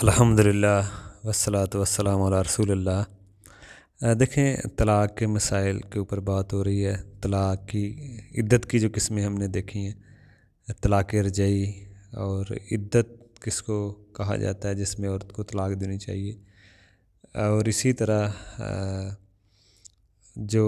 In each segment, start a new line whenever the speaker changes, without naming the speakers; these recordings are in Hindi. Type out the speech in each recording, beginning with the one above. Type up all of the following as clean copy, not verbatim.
अल्हम्दुलिल्लाह वस्सलातु वस्सलामु अला रसूलिल्लाह। देखें, तलाक़ के मसाइल के ऊपर बात हो रही है। तलाक़ की इद्दत की जो किस्में हमने देखी हैं, तलाक़ रजाई और इद्दत किसको कहा जाता है जिसमें औरत को तलाक़ देनी चाहिए। और इसी तरह जो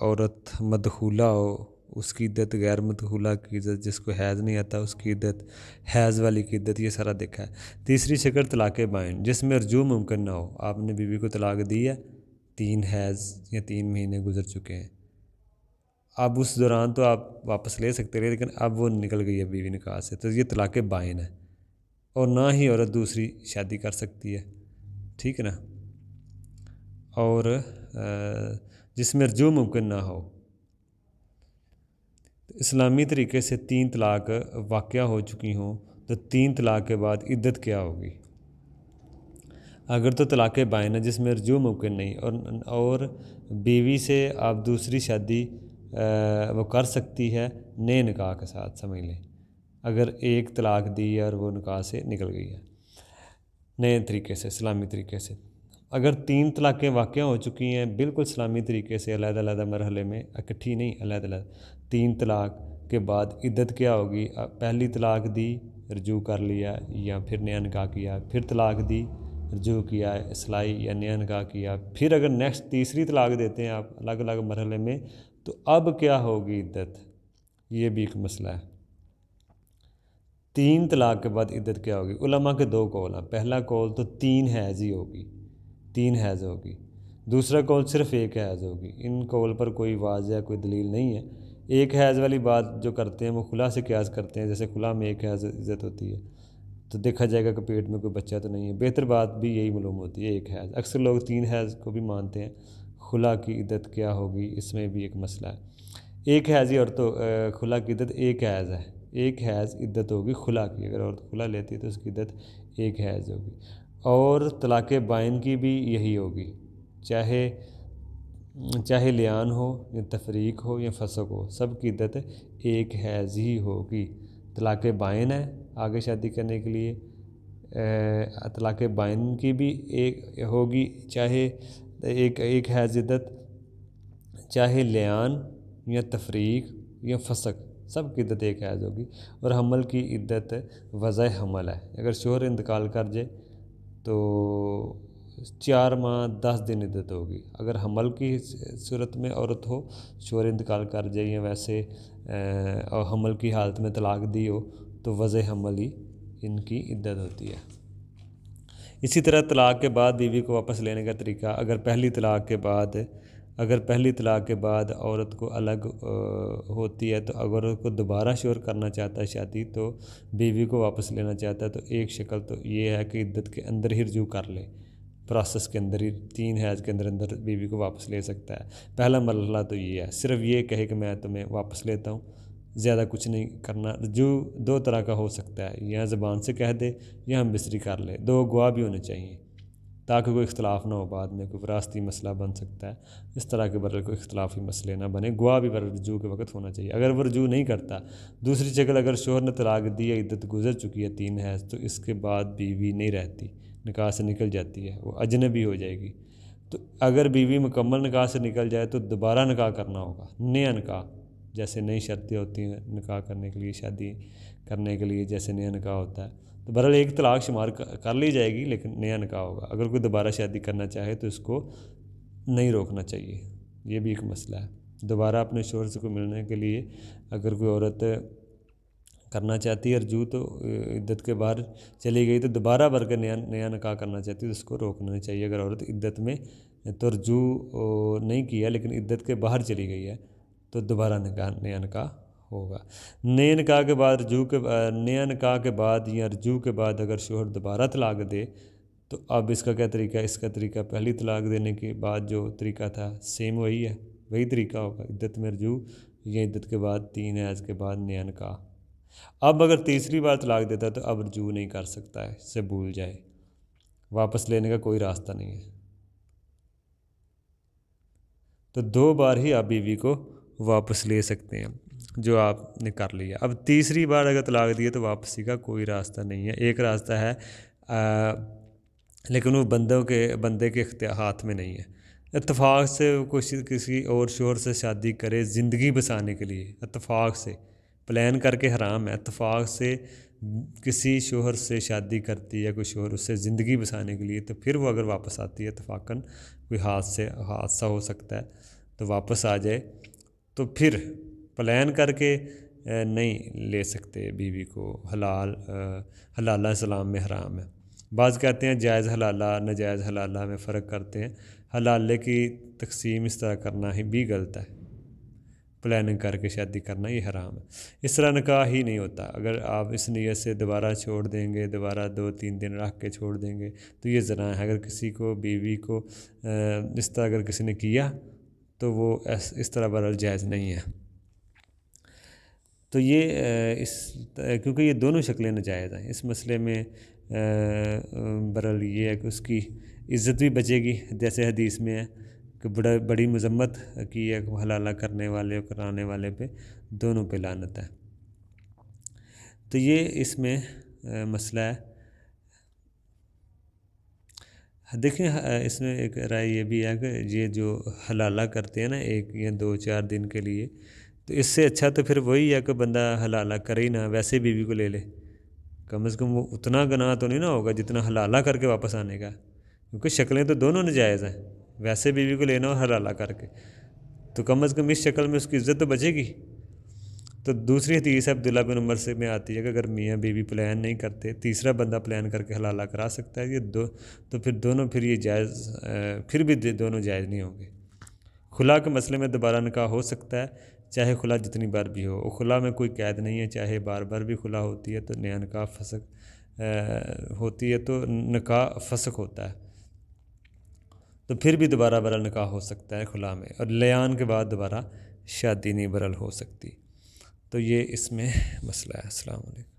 औरत मदखूला हो उसकी इद्दत, गैर मदखूला की इद्दत, जिसको हैज़ नहीं आता उसकी इद्दत, हैज़ वाली की इद्दत, ये सारा देखा है। तीसरी शक्ल तलाक़ बाइन, जिसमें रजू मुमकिन ना हो। आपने बीवी को तलाक़ दी है, 3 हैज़ या 3 महीने गुजर चुके हैं। अब उस दौरान तो आप वापस ले सकते रहे, लेकिन अब वो निकल गई है बीवी निकाह से, तो ये तलाक़ बाइन है। और ना ही औरत दूसरी शादी कर सकती है, ठीक है ना। और जिसमें रजू मुमकिन ना हो, तो इस्लामी तरीके से 3 तलाक़ वाक़या हो चुकी हों तो 3 तलाक़ के बाद इद्दत क्या होगी। अगर तो तलाक़ बाइन है जिसमें रजू मुमकिन नहीं, और बीवी से आप दूसरी शादी वो कर सकती है नए निकाह के साथ, समझ लें। अगर एक तलाक़ दी है और वो निकाह से निकल गई है नए तरीके से, इस्लामी तरीके से। अगर 3 तलाक़ें वाक़या हो चुकी हैं बिल्कुल इस्लामी तरीके से, अलग-अलग मरहले में, इकट्ठी नहीं, अलग-अलग, 3 तलाक़ के बाद इद्दत क्या होगी। पहली तलाक़ दी, रजू कर लिया या फिर नया निकाह किया, फिर तलाक़ दी, रजू किया, इसलाई या नया निकाह किया, फिर अगर नेक्स्ट तीसरी तलाक़ देते हैं आप अलग अलग मरहले में, तो अब क्या होगी इद्दत, ये भी एक मसला है। 3 तलाक़ के बाद इद्दत क्या होगी। उलमा के 2 कौल हैं। पहला कौल तो 3 हैज़ ही होगी, 3 हैज़ होगी। दूसरा कौल सिर्फ़ 1 हैज़ होगी। इन कौल पर कोई वाज़ह कोई दलील नहीं है। 1 हैज़ वाली बात जो करते हैं वो खुला से क़यास करते हैं, जैसे खुला में 1 हैज़ इज़्ज़त होती है तो देखा जाएगा कि पेट में कोई बच्चा तो नहीं है। बेहतर बात भी यही मालूम होती है, 1 हैज़। अक्सर लोग 3 हैज़ को भी मानते हैं। खुला की इद्दत क्या होगी, इसमें भी एक मसला है। 1 हैज़ ही, और तो खुला की इद्दत 1 हैज़ है, 1 हैज़ इद्दत होगी खुला की। अगर औरत खुला लेती है तो उसकी इद्दत 1 हैज़ होगी। और तलाक़ बाइन की भी यही होगी, चाहे लियान हो या तफरीक हो या फसक हो, सब की इद्दत 1 हैज़ ही होगी। तलाक़ बाइन है आगे शादी करने के लिए, तलाक़ बाइन की भी एक होगी, चाहे एक हैज़ इद्दत, चाहे लियान या तफरीक या फसक, सब की इद्दत 1 हैज़ होगी। और हमल की इद्दत वज़ह हमल है। अगर शोहर इंतकाल कर जाए तो 4 माह 10 दिन इद्दत होगी। अगर हमल की सूरत में औरत हो, शोहर इंतकाल कर जाए या वैसे और हमल की हालत में तलाक़ दी हो, तो वज़ह हमल ही इनकी इद्दत होती है। इसी तरह तलाक़ के बाद बीवी को वापस लेने का तरीका, अगर पहली तलाक़ के बाद औरत को अलग होती है, तो अगर उसको दोबारा शोहर करना चाहता है शादी, तो बीवी को वापस लेना चाहता है, तो एक शक्ल तो ये है कि इद्दत के अंदर ही रजू कर ले, प्रोसेस के अंदर ही 3 हैज़ के अंदर अंदर बीवी को वापस ले सकता है। पहला मरहला तो ये है, सिर्फ़ ये कहे कि मैं तुम्हें वापस लेता हूँ, ज़्यादा कुछ नहीं करना। रजू 2 तरह का हो सकता है, या ज़बान से कह दे या हम बिस्तरी कर ले। 2 गवाह भी होने चाहिए ताकि कोई इख्तलाफ ना हो, बाद में कोई विरासती मसला बन सकता है, इस तरह के बरल कोई इख्तलाफी मसले ना बने। गवाह भी बर रजू के वक्त होना चाहिए। अगर वो रजू नहीं करता, दूसरी शक्ल, अगर शोहर ने तलाक़ दी है, इद्दत गुजर चुकी है 3 हैज़, तो इसके बाद बीवी नहीं रहती, निकाह से निकल जाती है, वो अजनबी हो जाएगी। तो अगर बीवी मुकम्मल निकाह से निकल जाए तो दोबारा निकाह करना होगा, नया निकाह, जैसे नई शर्तें होती हैं निकाह करने के लिए, शादी करने के लिए, जैसे नया निकाह होता है। तो बहरहाल एक तलाक़ शुमार कर ली जाएगी, लेकिन नया निकाह होगा। अगर कोई दोबारा शादी करना चाहे तो इसको नहीं रोकना चाहिए, ये भी एक मसला है। दोबारा अपने शोहर से को मिलने के लिए अगर कोई औरत करना चाहती है रजू, तो इद्दत के बाहर चली गई, तो दोबारा भरकर नया निकाह करना चाहती है, तो उसको रोकना चाहिए। अगर औरत इद्दत में तो रजू नहीं किया लेकिन इद्दत के बाहर चली गई है, तो दोबारा नया निकाह होगा। नए निकाह के बाद नया निकाह के बाद या रजू के बाद अगर शोहर दोबारा तलाक़ दे, तो अब इसका क्या तरीका है। इसका तरीका पहली तलाक़ देने के बाद जो तरीका था सेम वही है, वही तरीका होगा, इद्दत में रजू या इद्दत के बाद 3 हैज़ के बाद नया निकाह। अब अगर तीसरी बार तलाक़ देता है तो अब रजू नहीं कर सकता है, इससे भूल जाए, वापस लेने का कोई रास्ता नहीं है। तो 2 बार ही आप बीवी को वापस ले सकते हैं जो आपने कर लिया। अब तीसरी बार अगर तलाक़ दिए तो वापसी का कोई रास्ता नहीं है। एक रास्ता है, लेकिन वो बंदे के हाथ में नहीं है। इत्तेफाक से वो किसी और शोहर से शादी करे ज़िंदगी बसाने के लिए, इत्तेफाक से, प्लान करके हराम है, इत्तेफाक से किसी शोहर से शादी करती है कोई शोहर उससे ज़िंदगी बसाने के लिए, तो फिर वो अगर वापस आती है इत्तेफाकन, कोई हादसा हो सकता है तो वापस आ जाए, तो फिर प्लान करके नहीं ले सकते बीवी को। हलाला इस्लाम में हराम है। बाज़ कहते हैं जायज़ हलाला नाजायज़ हलाला में फ़र्क करते हैं। हलाले की तकसीम इस तरह करना ही भी गलत है, प्लानिंग करके शादी करना ये हराम है। इस तरह निकाह ही नहीं होता। अगर आप इस नीयत से दोबारा छोड़ देंगे, दोबारा 2-3 दिन रख के छोड़ देंगे तो ये ज़ना है। अगर किसी को बीवी को इस तरह अगर किसी ने किया तो वो इस तरह बहरहाल जायज़ नहीं है। तो ये क्योंकि ये दोनों शक्लें नाजायज़ हैं, इस मसले में बहरहाल ये है कि उसकी इज़्ज़त भी बचेगी, जैसे हदीस में है कि बड़ी मज़म्मत की है हलाला करने वाले और कराने वाले पे, दोनों पे लानत है। तो ये इसमें मसला है। देखिए इसमें एक राय ये भी है कि ये जो हलाला करते हैं ना 1 या 2-4 दिन के लिए, तो इससे अच्छा तो फिर वही है कि बंदा हलाला करे ही ना, वैसे बीवी को ले ले। कम से कम वो उतना गुनाह तो नहीं ना होगा जितना हलाला करके वापस आने का, क्योंकि शक्लें तो दोनों नाजायज़ हैं। वैसे बीवी को लेना और हलाला करके, तो कम से कम इस शक्ल में उसकी इज़्ज़त तो बचेगी। तो दूसरी हदीस अब्दुल्ला बिन उमर से में आती है कि अगर मियाँ बीवी प्लान नहीं करते, तीसरा बंदा प्लान करके हलाला करा सकता है। ये तो फिर दोनों फिर ये जायज़, फिर भी दोनों जायज़ नहीं होंगे। खुला के मसले में दोबारा निकाह हो सकता है, चाहे खुला जितनी बार भी हो। खुला में कोई कैद नहीं है, चाहे बार बार भी खुला होती है तो नया निकाह फसक होती है तो निकाह फसक होता है। तो फिर भी दोबारा बहरहाल निकाह हो सकता है खुला में, और लियान के बाद दोबारा शादी नहीं बहरहाल हो सकती। तो ये इसमें मसला है। अस्सलाम वालेकुम।